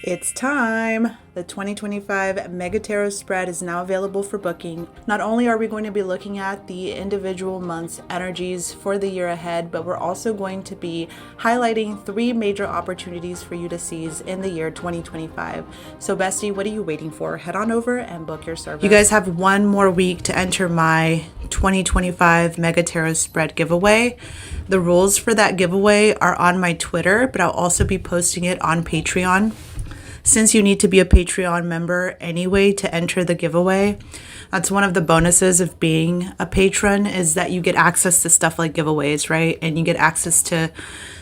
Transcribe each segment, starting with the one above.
It's time! The 2025 Mega Tarot spread is now available for booking. Not only are we going to be looking at the individual month's energies for the year ahead, but we're also going to be highlighting 3 major opportunities for you to seize in the year 2025. So bestie, what are you waiting for? Head on over and book your service. You guys have 1 more week to enter my 2025 Mega Tarot spread giveaway. The rules for that giveaway are on my Twitter, but I'll also be posting it on Patreon. Since you need to be a Patreon member anyway to enter the giveaway, that's one of the bonuses of being a patron, is that you get access to stuff like giveaways, right? And you get access to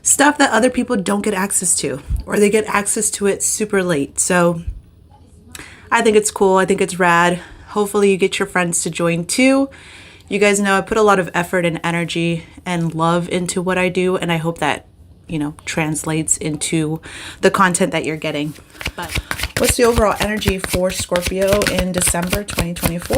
stuff that other people don't get access to, or they get access to it super late. So I think it's cool. I think it's rad. Hopefully you get your friends to join too. You guys know I put a lot of effort and energy and love into what I do, and I hope that translates into the content that you're getting. But what's the overall energy for Scorpio in December 2024?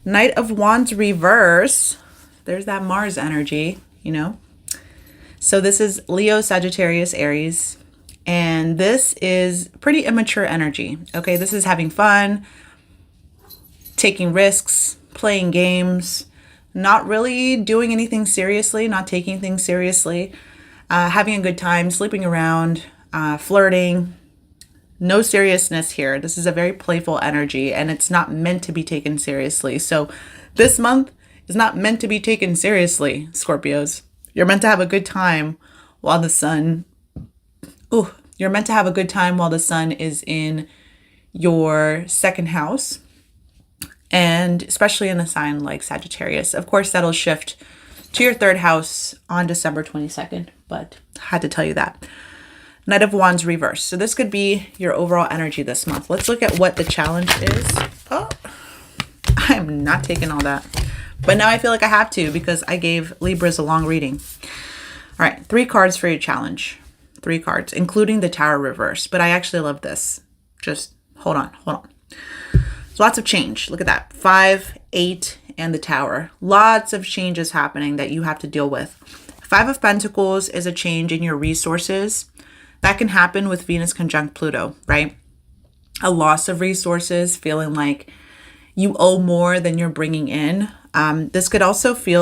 Knight of Wands reverse. There's that Mars energy, So this is Leo, Sagittarius, Aries. And this is pretty immature energy. Okay, this is having fun, taking risks, playing games, not really doing anything seriously, not taking things seriously, having a good time, sleeping around, flirting. No seriousness here. This is a very playful energy, and it's not meant to be taken seriously. So this month is not meant to be taken seriously, Scorpios. You're meant to have a good time while the sun... you're meant to have a good time while the sun is in your 2nd house. And especially in a sign like Sagittarius. Of course, that'll shift to your 3rd house on December 22nd, but I had to tell you that. Knight of Wands reverse. So this could be your overall energy this month. Let's look at what the challenge is. I'm not taking all that. But now I feel like I have to, because I gave Libras a long reading. All right, 3 cards for your challenge. 3 cards, including the Tower reverse. But I actually love this. Just hold on. Lots of change. Look at that. 5, 8, and the Tower. Lots of changes happening that you have to deal with. 5 of Pentacles is a change in your resources. That can happen with Venus conjunct Pluto, right? A loss of resources, feeling like you owe more than you're bringing in. This could also be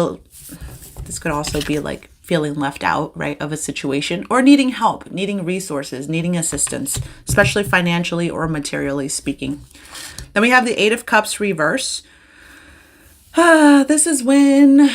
like feeling left out, right, of a situation, or needing help, needing resources, needing assistance, especially financially or materially speaking. Then we have the 8 of Cups reverse. This is when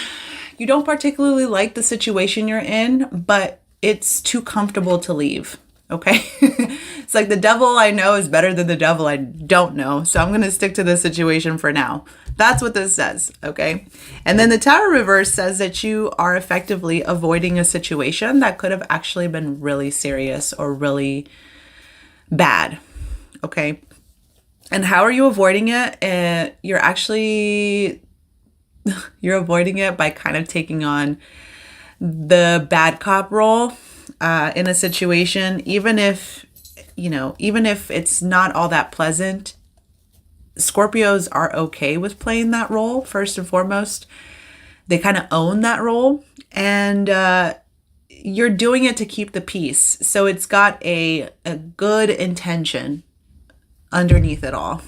you don't particularly like the situation you're in, but it's too comfortable to leave, okay? It's like the devil I know is better than the devil I don't know, so I'm going to stick to this situation for now. That's what this says, okay? And then the Tower reverse says that you are effectively avoiding a situation that could have actually been really serious or really bad, okay? And how are you avoiding it? You're avoiding it by kind of taking on the bad cop role in a situation, even if it's not all that pleasant. Scorpios are okay with playing that role, first and foremost. They kind of own that role, and you're doing it to keep the peace. So it's got a good intention underneath it all.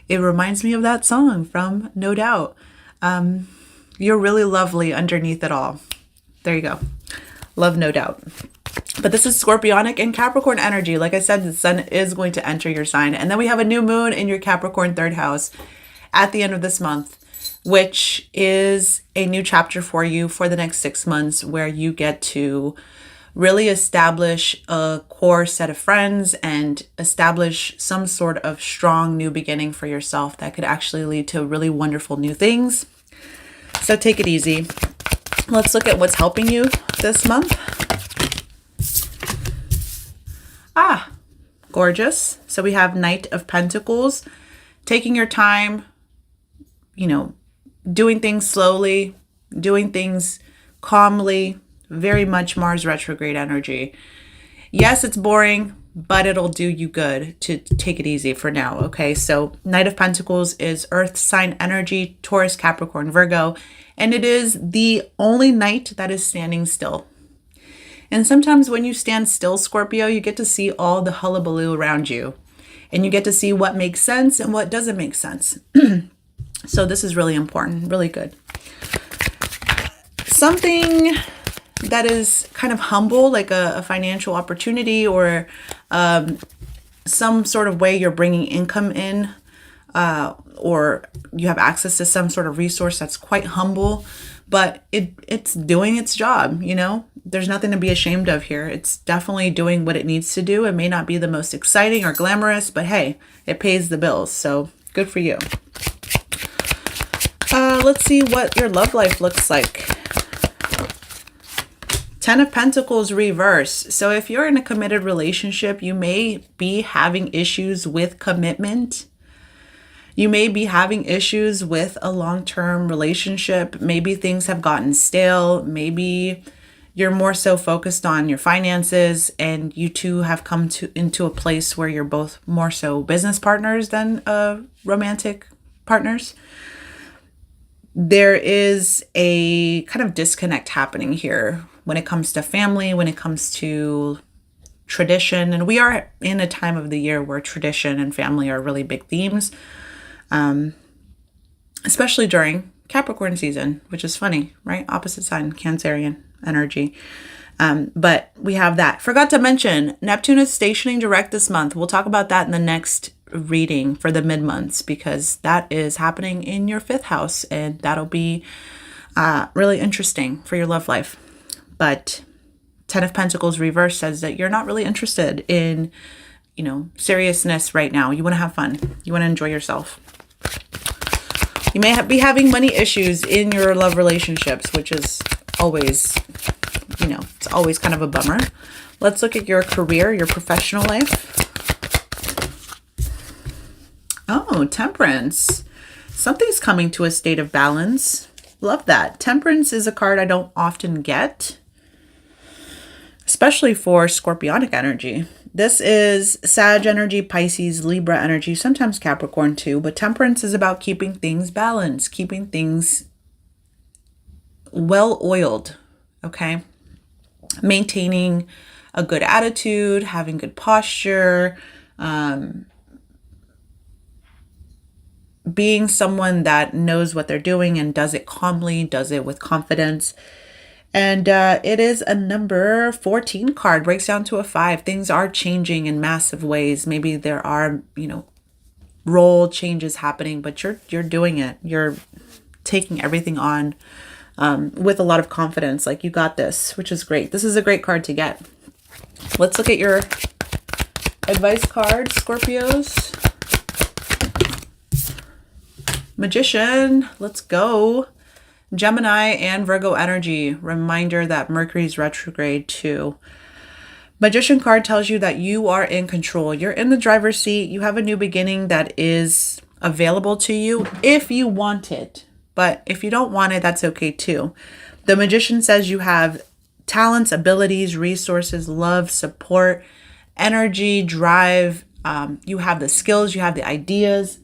It reminds me of that song from No Doubt. You're really lovely underneath it all. There you go. Love No Doubt. But this is Scorpionic and Capricorn energy. Like I said, the sun is going to enter your sign. And then we have a new moon in your Capricorn 3rd house at the end of this month, which is a new chapter for you for the next 6 months, where you get to really establish a core set of friends and establish some sort of strong new beginning for yourself that could actually lead to really wonderful new things. So take it easy. Let's look at what's helping you this month. Gorgeous. So we have Knight of Pentacles, taking your time, doing things slowly, doing things calmly, very much Mars retrograde energy. Yes, it's boring, but it'll do you good to take it easy for now, okay? So Knight of Pentacles is Earth sign energy, Taurus, Capricorn, Virgo, and it is the only knight that is standing still. And sometimes when you stand still, Scorpio, you get to see all the hullabaloo around you. And you get to see what makes sense and what doesn't make sense. So this is really important, really good. Something that is kind of humble, like a financial opportunity or some sort of way you're bringing income in, or you have access to some sort of resource that's quite humble, but it's doing its job, you know? There's nothing to be ashamed of here. It's definitely doing what it needs to do. It may not be the most exciting or glamorous, but hey, it pays the bills. So good for you. Let's see what your love life looks like. 10 of Pentacles reverse. So if you're in a committed relationship, you may be having issues with commitment. You may be having issues with a long-term relationship. Maybe things have gotten stale. Maybe you're more so focused on your finances and you two have come into a place where you're both more so business partners than romantic partners. There is a kind of disconnect happening here when it comes to family, when it comes to tradition. And we are in a time of the year where tradition and family are really big themes, especially during Capricorn season, which is funny, right? Opposite sign, Cancerian energy. But we have that. Forgot to mention, Neptune is stationing direct this month. We'll talk about that in the next reading for the mid-months, because that is happening in your 5th house, and that'll be really interesting for your love life. But 10 of Pentacles reverse says that you're not really interested in, you know, seriousness right now. You want to have fun. You want to enjoy yourself. You may be having money issues in your love relationships, which is always, you know, it's always kind of a bummer. Let's look at your career, your professional life. Oh, Temperance. Something's coming to a state of balance. Love that. Temperance is a card I don't often get, especially for Scorpionic energy. This is Sag energy, Pisces, Libra energy, sometimes Capricorn too, but Temperance is about keeping things balanced, keeping things well-oiled, okay? Maintaining a good attitude, having good posture, being someone that knows what they're doing and does it calmly, does it with confidence. And it is a number 14 card, breaks down to a 5. Things are changing in massive ways. Maybe there are, you know, role changes happening, but you're doing it. You're taking everything on with a lot of confidence. Like, you got this, which is great. This is a great card to get. Let's look at your advice card, Scorpios. Magician, let's go. Gemini and Virgo energy. Reminder that Mercury's retrograde too. Magician card tells you that you are in control. You're in the driver's seat. You have a new beginning that is available to you if you want it. But if you don't want it, that's okay too. The Magician says you have talents, abilities, resources, love, support, energy, drive. You have the skills, you have the ideas.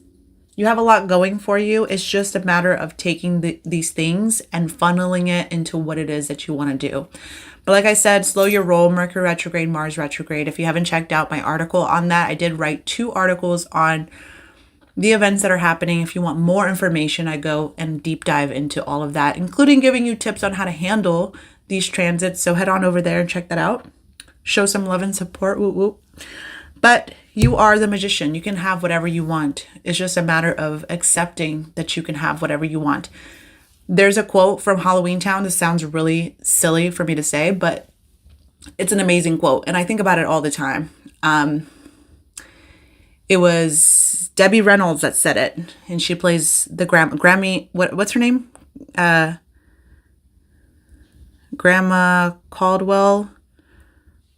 You have a lot going for you. It's just a matter of taking these things and funneling it into what it is that you want to do. But like I said, slow your roll, Mercury retrograde, Mars retrograde. If you haven't checked out my article on that, I did write 2 articles on the events that are happening. If you want more information, I go and deep dive into all of that, including giving you tips on how to handle these transits. So head on over there and check that out. Show some love and support. Whoop, whoop. But you are the Magician. You can have whatever you want. It's just a matter of accepting that you can have whatever you want. There's a quote from Halloween Town. This sounds really silly for me to say, but it's an amazing quote. And I think about it all the time. It was Debbie Reynolds that said it. And she plays the Grammy. What's her name? Grandma Caldwell.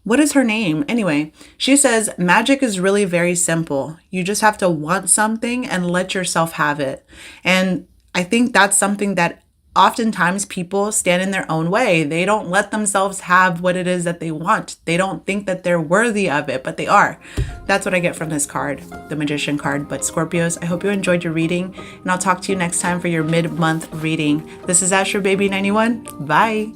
What is her name? Anyway, she says, magic is really very simple. You just have to want something and let yourself have it. And I think that's something that oftentimes people stand in their own way. They don't let themselves have what it is that they want. They don't think that they're worthy of it, but they are. That's what I get from this card, the Magician card. But Scorpios, I hope you enjoyed your reading, and I'll talk to you next time for your mid-month reading. This is Astro Baby 91. Bye.